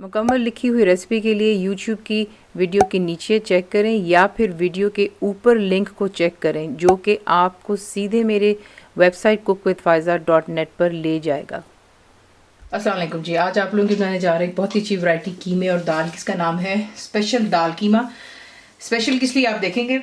मुकम्मल लिखी हुई रेसिपी के लिए यूट्यूब की वीडियो के नीचे चेक करें या फिर वीडियो के ऊपर लिंक को चेक करें जो कि आपको सीधे मेरे वेबसाइट cookWithFaiza.net पर ले जाएगा। अस्सलाम वालेकुम जी, आज आप लोगों के बनाने जा रहे हैं बहुत ही अच्छी वैरायटी कीमे और दाल, जिसका नाम है स्पेशल दाल कीमा। स्पेशल किस लिए आप देखेंगे।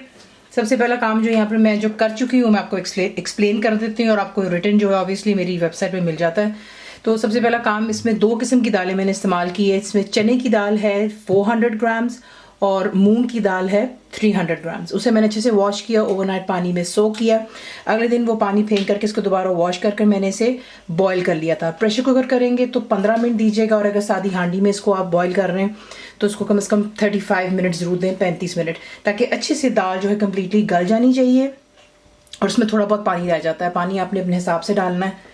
सबसे पहला काम जो यहाँ पर मैं जो कर चुकी हूँ मैं आपको एक्सप्लेन कर देती हूँ और आपको रिटर्न जो है ऑब्वियसली मेरी वेबसाइट पे मिल जाता है। तो सबसे पहला काम, इसमें 2 किस्म की दालें मैंने इस्तेमाल की है। इसमें चने की दाल है 400 ग्राम्स और मूंग की दाल है 300 ग्राम्स। उसे मैंने अच्छे से वॉश किया, ओवरनाइट पानी में सोक किया। अगले दिन वो पानी फेंक करके इसको दोबारा वॉश कर मैंने इसे बॉईल कर लिया था। प्रेशर कुकर करेंगे तो 15 मिनट दीजिएगा और अगर सादी हांडी में इसको आप बॉईल कर रहे हैं तो उसको कम से कम 35 मिनट ज़रूर दें, 35 मिनट, ताकि अच्छे से दाल जो है कम्प्लीटली गल जानी चाहिए। और उसमें थोड़ा बहुत पानी रह जाता है, पानी आपने अपने हिसाब से डालना है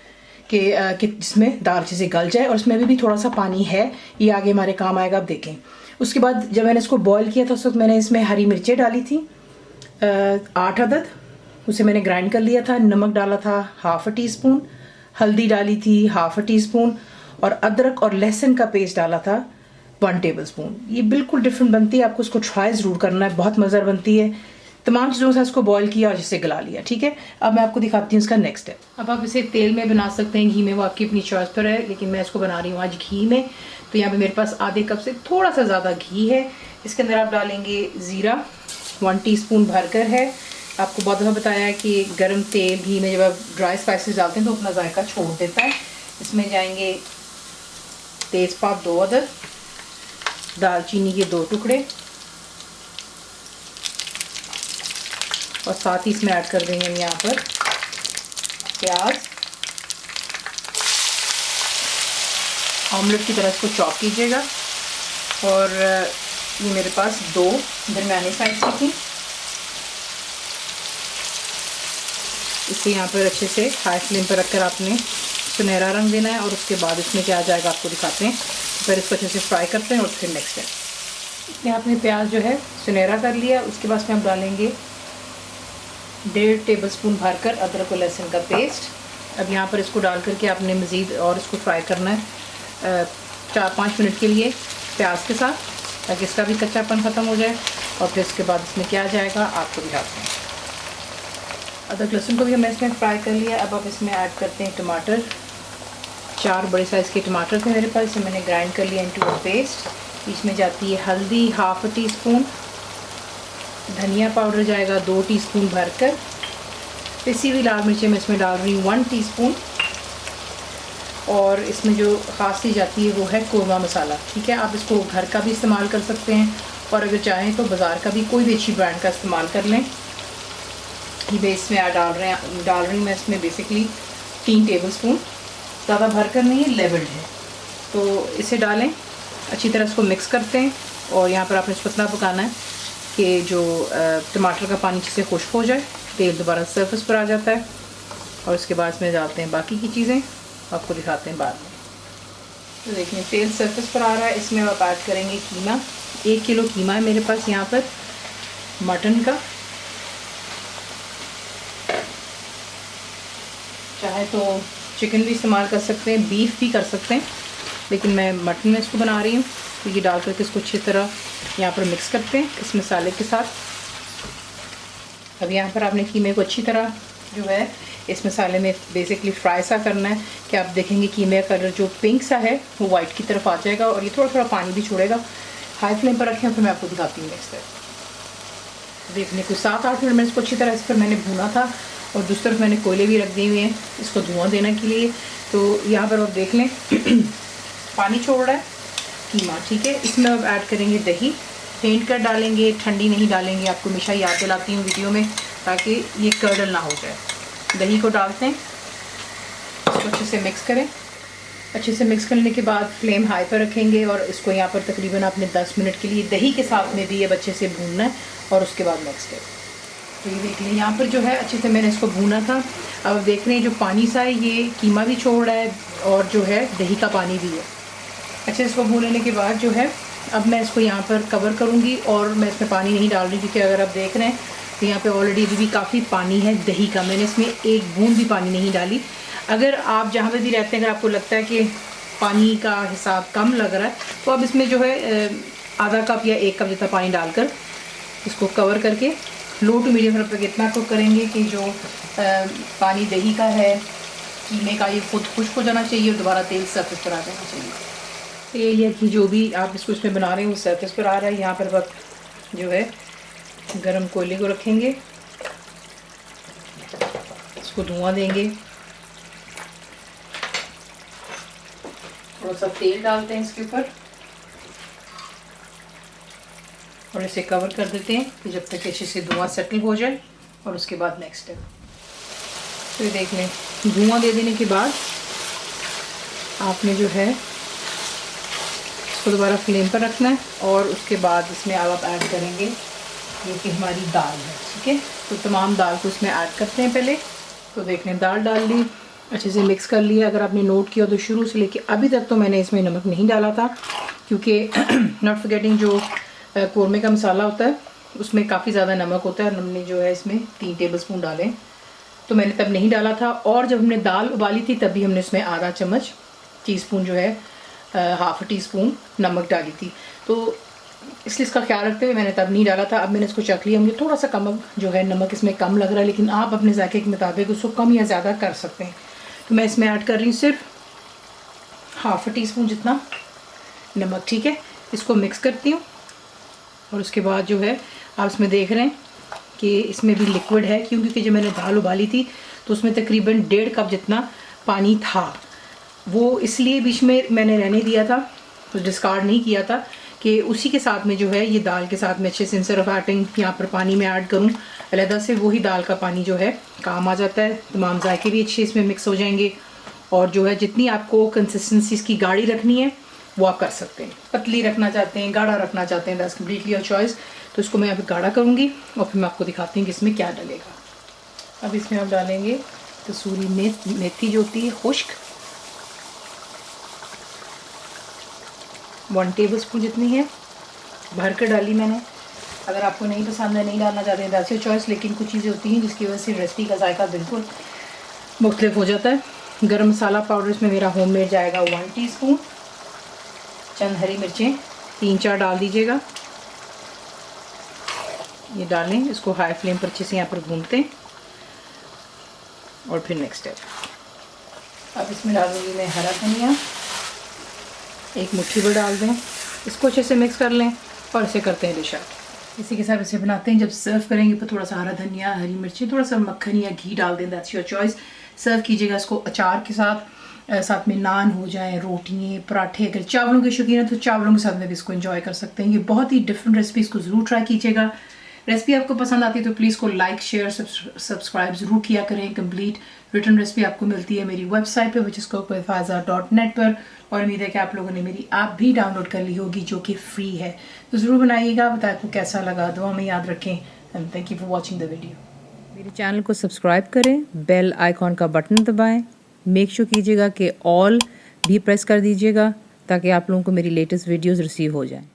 कि जिसमें दाल अच्छे से गल जाए। और उसमें भी थोड़ा सा पानी है, ये आगे हमारे काम आएगा, आप देखें। उसके बाद जब मैंने इसको बॉईल किया था उस वक्त मैंने इसमें हरी मिर्चें डाली थी 8 अदद, उसे मैंने ग्राइंड कर लिया था। नमक डाला था ½ टी स्पून, हल्दी डाली थी ½ टी स्पून और अदरक और लहसुन का पेस्ट डाला था 1 टेबल स्पून। ये बिल्कुल डिफरेंट बनती है, आपको इसको ट्राई ज़रूर करना है, बहुत मज़ेदार बनती है। तमाम चीज़ों से इसको बॉईल किया और जिससे गला लिया। ठीक है, अब मैं आपको दिखाती हूँ इसका नेक्स्ट स्टेप। अब आप इसे तेल में बना सकते हैं, घी में, वो आपकी अपनी चॉइस पर है, लेकिन मैं इसको बना रही हूँ आज घी में। तो यहाँ पे मेरे पास आधे कप से थोड़ा सा ज़्यादा घी है। इसके अंदर आप डालेंगे ज़ीरा 1 टीस्पून भरकर है। आपको बहुत दफ़ा बताया है कि गर्म तेल घी में जब आप ड्राई स्पाइसेस डालते हैं तो अपना जायका छोड़ देता है। इसमें जाएंगे तेज़पात 2 अदद, दालचीनी के 2 टुकड़े और साथ ही इसमें ऐड कर देंगे हम यहाँ पर प्याज। ऑमलेट की तरह इसको चॉप कीजिएगा। और ये मेरे पास 2 दरमियाने साइज की थी। इसे यहाँ पर अच्छे से हाई फ्लेम पर रखकर आपने सुनहरा रंग देना है और उसके बाद इसमें क्या आ जाएगा आपको दिखाते हैं। फिर इसको अच्छे से फ्राई करते हैं और फिर नेक्स्ट है। इसमें आपने प्याज जो है सुनहरा कर लिया। उसके बाद में हम डालेंगे 1.5 टेबल स्पून भरकर अदरक और लहसुन का पेस्ट। अब यहाँ पर इसको डाल करके आपने मज़ीद और इसको फ्राई करना है 4-5 मिनट के लिए प्याज के साथ, ताकि इसका भी कच्चापन ख़त्म हो जाए। और फिर इसके बाद इसमें क्या जाएगा आपको दिखाते हैं। अदरक लहसुन को भी हमने इसमें फ्राई कर लिया। अब आप इसमें ऐड करते हैं टमाटर। 4 बड़े साइज़ के टमाटर थे मेरे पास, इसे मैंने ग्राइंड कर लिया इनटू अ पेस्ट। इसमें जाती है हल्दी ½ टी स्पून, धनिया पाउडर जाएगा 2 टीस्पून भरकर, पिसी हुई लाल मिर्चें मैं इसमें डाल रही हूँ 1 टीस्पून। और इसमें जो ख़ास चीज़ जाती है वो है कोरमा मसाला। ठीक है, आप इसको घर का भी इस्तेमाल कर सकते हैं और अगर चाहें तो बाज़ार का भी कोई भी अच्छी ब्रांड का इस्तेमाल कर लें। ये बेस में डाल रही हूँ मैं इसमें बेसिकली 3 टेबल स्पून, ज़्यादा भरकर नहीं है, लेवल्ड है। तो इसे डालें, अच्छी तरह इसको मिक्स करते हैं। और यहाँ पर आपने इसको इतना पकाना है कि जो टमाटर का पानी जिससे खुश्क हो जाए, तेल दोबारा सरफेस पर आ जाता है। और उसके बाद इसमें डालते हैं बाकी की चीज़ें, आपको दिखाते हैं बाद में। तो देखिए तेल सरफेस पर आ रहा है। इसमें आप ऐड करेंगे कीमा। 1 किलो कीमा है मेरे पास यहाँ पर मटन का। चाहे तो चिकन भी इस्तेमाल कर सकते हैं, बीफ भी कर सकते हैं, लेकिन मैं मटन में इसको बना रही हूँ। तो ये डाल करके इसको अच्छी तरह यहाँ पर मिक्स करते हैं इस मसाले के साथ। अब यहाँ पर आपने कीमे को अच्छी तरह जो है इस मसाले में बेसिकली फ्राई सा करना है कि आप देखेंगे कीमे का कलर जो पिंक सा है वो वाइट की तरफ आ जाएगा और ये थोड़ा थोड़ा पानी भी छोड़ेगा। हाई फ्लेम पर रखें, फिर मैं आपको दिखाती हूँ नेक्स्ट स्टेप। देखने को 7-8 मिनट में इसको अच्छी तरह इस पर मैंने भूना था और दूसरी तरफ मैंने कोयले भी रख दिए हुए हैं इसको धुआं देने के लिए। तो यहाँ पर आप देख लें पानी छोड़ रहा है कीमा। ठीक है, इसमें अब ऐड करेंगे दही। फेंट कर डालेंगे, ठंडी नहीं डालेंगे, आपको हमेशा याद दिलाती हूँ वीडियो में, ताकि ये कर्डल ना हो जाए। दही को डालते हैं, इसको अच्छे से मिक्स करें। अच्छे से मिक्स करने के बाद फ्लेम हाई पर रखेंगे और इसको यहाँ पर तकरीबन आपने 10 मिनट के लिए दही के साथ में भी ये अच्छे से भूनना है और उसके बाद नेक्स्ट है। तो ये देख लीजिए यहाँ पर जो है अच्छे से मैंने इसको भूना था। अब देख रहे हैं जो पानी सा है ये कीमा भी छोड़ रहा है और जो है दही का पानी भी है। अच्छे से इसको भूनने के बाद जो है अब मैं इसको यहाँ पर कवर करूँगी और मैं इसमें पानी नहीं डाल रही, क्योंकि अगर आप देख रहे हैं तो यहाँ पे ऑलरेडी अभी भी काफ़ी पानी है दही का। मैंने इसमें 1 बूंद भी पानी नहीं डाली। अगर आप जहाँ पे भी रहते हैं, अगर आपको लगता है कि पानी का हिसाब कम लग रहा है तो अब इसमें जो है आधा कप या 1 कप जितना पानी डालकर इसको कवर करके लो टू मीडियम फ्लेम पर इतना कुक करेंगे कि जो पानी दही का है, कीमे का, ये खुद खुश्क हो जाना चाहिए और दोबारा तेल सरफेस पर आ जाना चाहिए। तो ये लिया कि जो भी आप इसको इसमें बना रहे हैं वो सरफेस पर आ रहा है। यहाँ पर वक्त जो है गरम कोयले को रखेंगे, इसको धुआं देंगे, थोड़ा सा तेल डालते हैं इसके ऊपर और इसे कवर कर देते हैं कि जब तक अच्छे से धुआं सेटल हो जाए। और उसके बाद नेक्स्ट स्टेप, तो ये देख लें, धुआं दे देने के बाद आपने जो है इसको दोबारा फ्लेम पर रखना है और उसके बाद इसमें अब आप ऐड करेंगे ये कि हमारी दाल है। ठीक है, तो तमाम दाल को इसमें ऐड करते हैं पहले। तो देख लें, दाल डाल ली, अच्छे से मिक्स कर लिया। अगर आपने नोट किया तो शुरू से लेके अभी तक तो मैंने इसमें नमक नहीं डाला था, क्योंकि नॉट फॉरगेटिंग जो कोरमे का मसाला होता है उसमें काफ़ी ज़्यादा नमक होता है और हमने जो है इसमें 3 टेबलस्पून डालें, तो मैंने तब नहीं डाला था। और जब हमने दाल उबाली थी तभी हमने इसमें आधा चम्मच टीस्पून जो है हाफ टीस्पून नमक डाली थी, तो इसलिए इसका ख्याल रखते हुए मैंने तब नहीं डाला था। अब मैंने इसको चख लिया, मुझे थोड़ा सा कम जो है नमक इसमें कम लग रहा है, लेकिन आप अपने जायके के मुताबिक उसको कम या ज़्यादा कर सकते हैं। तो मैं इसमें ऐड कर रही हूँ सिर्फ हाफ टीस्पून जितना नमक। ठीक है, इसको मिक्स करती हूँ और उसके बाद जो है आप इसमें देख रहे हैं कि इसमें भी लिक्विड है, क्योंकि जब मैंने दाल उबाली थी तो उसमें तकरीबन 1.5 कप जितना पानी था। वो इसलिए बीच में मैंने रहने दिया था, तो डिस्कार्ड नहीं किया था कि उसी के साथ में जो है ये दाल के साथ में अच्छे से इंस्टेड ऑफ एडिंग यहाँ पर पानी में ऐड करूँ अलहदा से, वही दाल का पानी जो है काम आ जाता है। तमाम जायके भी अच्छे इसमें मिक्स हो जाएंगे और जो है जितनी आपको कंसिस्टेंसी इसकी गाढ़ी रखनी है वो आप कर सकते हैं। पतली रखना चाहते हैं, गाढ़ा रखना चाहते हैं, दैट्स कम्प्लीटली योर चॉइस। तो इसको मैं अभी गाढ़ा करूँगी और फिर मैं आपको दिखाती हूँ कि इसमें क्या डलेगा। अब इसमें आप डालेंगे कसूरी मेथी जो होती है खुश्क, 1 टेबलस्पून जितनी है भर कर डाली मैंने। अगर आपको नहीं पसंद है, नहीं डालना चाहते हैं, दैट्स योर चॉइस, लेकिन कुछ चीज़ें होती हैं जिसकी वजह से रेसिपी का जायका बिल्कुल मुख्तलिफ हो जाता है। गरम मसाला पाउडर इसमें मेरा होममेड जाएगा 1 टीस्पून। चंद हरी मिर्चें 3-4 डाल दीजिएगा, ये डालें, इसको हाई फ्लेम पर अच्छे से यहाँ पर भूनते हैं। और फिर नेक्स्ट स्टेप, अब इसमें डालूंगी मैं हरा धनिया, 1 मुट्ठी भर डाल दें, इसको अच्छे से मिक्स कर लें और इसे करते हैं डिश आउट। इसी के साथ इसे बनाते हैं। जब सर्व करेंगे तो थोड़ा सा हरा धनिया, हरी मिर्ची, थोड़ा सा मक्खन या घी डाल दें, दैट्स योर चॉइस। सर्व कीजिएगा इसको अचार के साथ, साथ में नान हो जाए, रोटियाँ, पराठे। अगर चावलों के शौकीन है तो चावलों के साथ में भी इसको एंजॉय कर सकते हैं। ये बहुत ही डिफरेंट रेसिपी, इसको ज़रूर ट्राई कीजिएगा। रेसिपी आपको पसंद आती है तो प्लीज़ को लाइक, शेयर, सब्सक्राइब ज़रूर किया करें। कंप्लीट रिटर्न रेसिपी आपको मिलती है मेरी वेबसाइट पे which is cookwithfaiza.net पर, और उम्मीद है कि आप लोगों ने मेरी ऐप भी डाउनलोड कर ली होगी जो कि फ्री है। तो ज़रूर बनाइएगा, बताएं आपको कैसा लगा, दुआ में याद रखें। And thank you for watching the video. मेरे चैनल को सब्सक्राइब करें, बेल आइकॉन का बटन दबाएं, मेक श्योर कीजिएगा कि ऑल भी प्रेस कर दीजिएगा ताकि आप लोगों को मेरी लेटेस्ट वीडियोज़ रिसीव हो जाएँ।